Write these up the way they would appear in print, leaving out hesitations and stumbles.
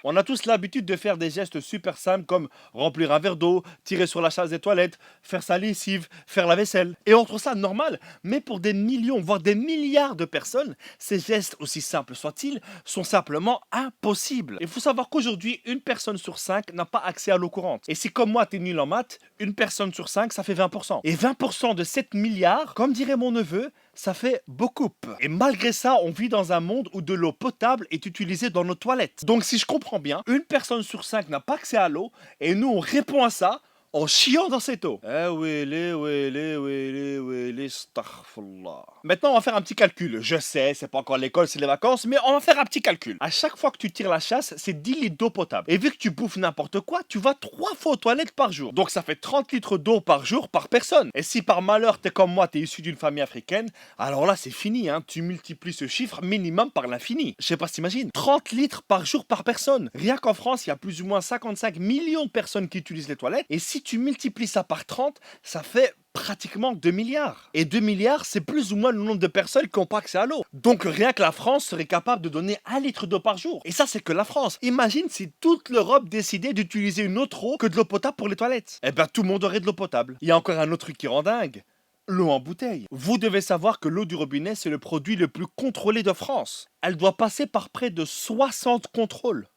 On a tous l'habitude de faire des gestes super simples comme remplir un verre d'eau, tirer sur la chasse des toilettes, faire sa lessive, faire la vaisselle. Et on trouve ça normal. Mais pour des millions, voire des milliards de personnes, ces gestes, aussi simples soient-ils, sont simplement impossibles. Il faut savoir qu'aujourd'hui, une personne sur 5 n'a pas accès à l'eau courante. Et si comme moi, t'es nul en maths, une personne sur 5, ça fait 20%. Et 20% de 7 milliards, comme dirait mon neveu, ça fait beaucoup. Et malgré ça, on vit dans un monde où de l'eau potable est utilisée dans nos toilettes. Donc si je comprends bien, une personne sur 5 n'a pas accès à l'eau, et nous on répond à ça en chiant dans cette eau. Astaghfirullah. Maintenant, on va faire un petit calcul. Je sais, c'est pas encore l'école, c'est les vacances, mais on va faire un petit calcul. À chaque fois que tu tires la chasse, c'est 10 litres d'eau potable. Et vu que tu bouffes n'importe quoi, tu vas 3 fois aux toilettes par jour. Donc ça fait 30 litres d'eau par jour par personne. Et si par malheur, t'es comme moi, t'es issu d'une famille africaine, alors là, c'est fini, hein. Tu multiplies ce chiffre minimum par l'infini. Je sais pas si t'imagines. 30 litres par jour par personne. Rien qu'en France, il y a plus ou moins 55 millions de personnes qui utilisent les toilettes. Et si tu multiplies ça par 30, ça fait pratiquement 2 milliards. Et 2 milliards, c'est plus ou moins le nombre de personnes qui n'ont pas accès à l'eau. Donc rien que la France serait capable de donner 1 litre d'eau par jour. Et ça, c'est que la France. Imagine si toute l'Europe décidait d'utiliser une autre eau que de l'eau potable pour les toilettes. Eh ben, tout le monde aurait de l'eau potable. Il y a encore un autre truc qui rend dingue. L'eau en bouteille. Vous devez savoir que l'eau du robinet, c'est le produit le plus contrôlé de France. Elle doit passer par près de 60 contrôles.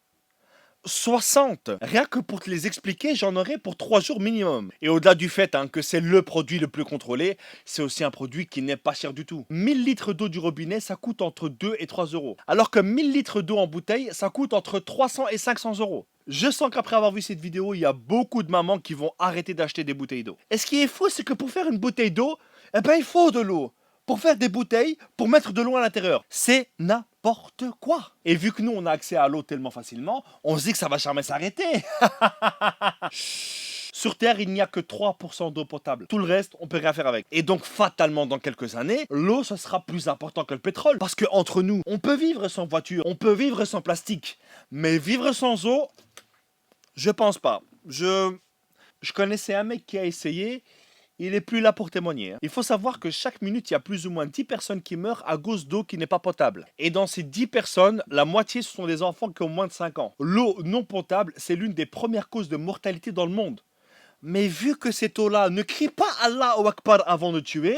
60. Rien que pour te les expliquer, j'en aurais pour 3 jours minimum. Et au-delà du fait que c'est le produit le plus contrôlé, c'est aussi un produit qui n'est pas cher du tout. 1000 litres d'eau du robinet, ça coûte entre 2 et 3 euros. Alors que 1000 litres d'eau en bouteille, ça coûte entre 300 et 500 euros. Je sens qu'après avoir vu cette vidéo, il y a beaucoup de mamans qui vont arrêter d'acheter des bouteilles d'eau. Et ce qui est fou, c'est que pour faire une bouteille d'eau, eh ben il faut de l'eau. Pour faire des bouteilles, pour mettre de l'eau à l'intérieur. C'est n'importe quoi. Et vu que nous, on a accès à l'eau tellement facilement, on se dit que ça va jamais s'arrêter. Sur Terre, il n'y a que 3% d'eau potable. Tout le reste, on peut rien faire avec. Et donc, fatalement, dans quelques années, l'eau, ce sera plus important que le pétrole. Parce que entre nous, on peut vivre sans voiture, on peut vivre sans plastique. Mais vivre sans eau, je pense pas. Je connaissais un mec qui a essayé. Il n'est plus là pour témoigner. Il faut savoir que chaque minute, il y a plus ou moins 10 personnes qui meurent à cause d'eau qui n'est pas potable. Et dans ces 10 personnes, la moitié, ce sont des enfants qui ont moins de 5 ans. L'eau non potable, c'est l'une des premières causes de mortalité dans le monde. Mais vu que cette eau-là ne crie pas Allahu Akbar avant de tuer,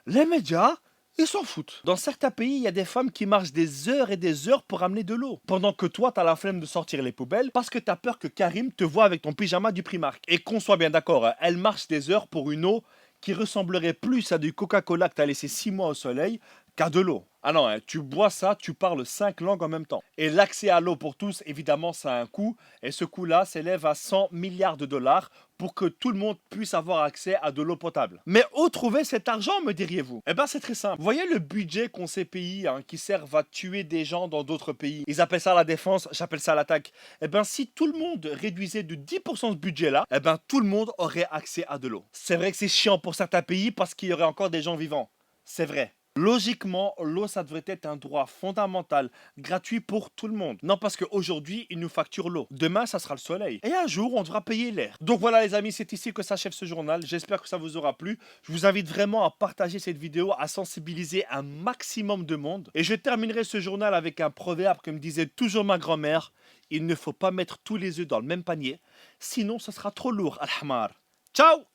les médias, ils s'en foutent. Dans certains pays, il y a des femmes qui marchent des heures et des heures pour amener de l'eau. Pendant que toi, t'as la flemme de sortir les poubelles parce que t'as peur que Karim te voie avec ton pyjama du Primark. Et qu'on soit bien d'accord, elle marche des heures pour une eau qui ressemblerait plus à du Coca-Cola que t'as laissé 6 mois au soleil qu'à de l'eau. Ah non, tu bois ça, tu parles 5 langues en même temps. Et l'accès à l'eau pour tous, évidemment, ça a un coût. Et ce coût-là s'élève à 100 milliards de dollars pour que tout le monde puisse avoir accès à de l'eau potable. Mais où trouver cet argent, me diriez-vous? Eh ben, c'est très simple. Vous voyez le budget qu'ont ces pays qui servent à tuer des gens dans d'autres pays? Ils appellent ça la défense, j'appelle ça l'attaque. Eh ben, si tout le monde réduisait de 10% ce budget-là, eh ben, tout le monde aurait accès à de l'eau. C'est vrai que c'est chiant pour certains pays parce qu'il y aurait encore des gens vivants. C'est vrai. Logiquement, l'eau, ça devrait être un droit fondamental, gratuit pour tout le monde. Non, parce qu'aujourd'hui, ils nous facturent l'eau. Demain, ça sera le soleil. Et un jour, on devra payer l'air. Donc voilà les amis, c'est ici que s'achève ce journal. J'espère que ça vous aura plu. Je vous invite vraiment à partager cette vidéo, à sensibiliser un maximum de monde. Et je terminerai ce journal avec un proverbe que me disait toujours ma grand-mère. Il ne faut pas mettre tous les œufs dans le même panier, sinon ce sera trop lourd, al-hamar. Ciao!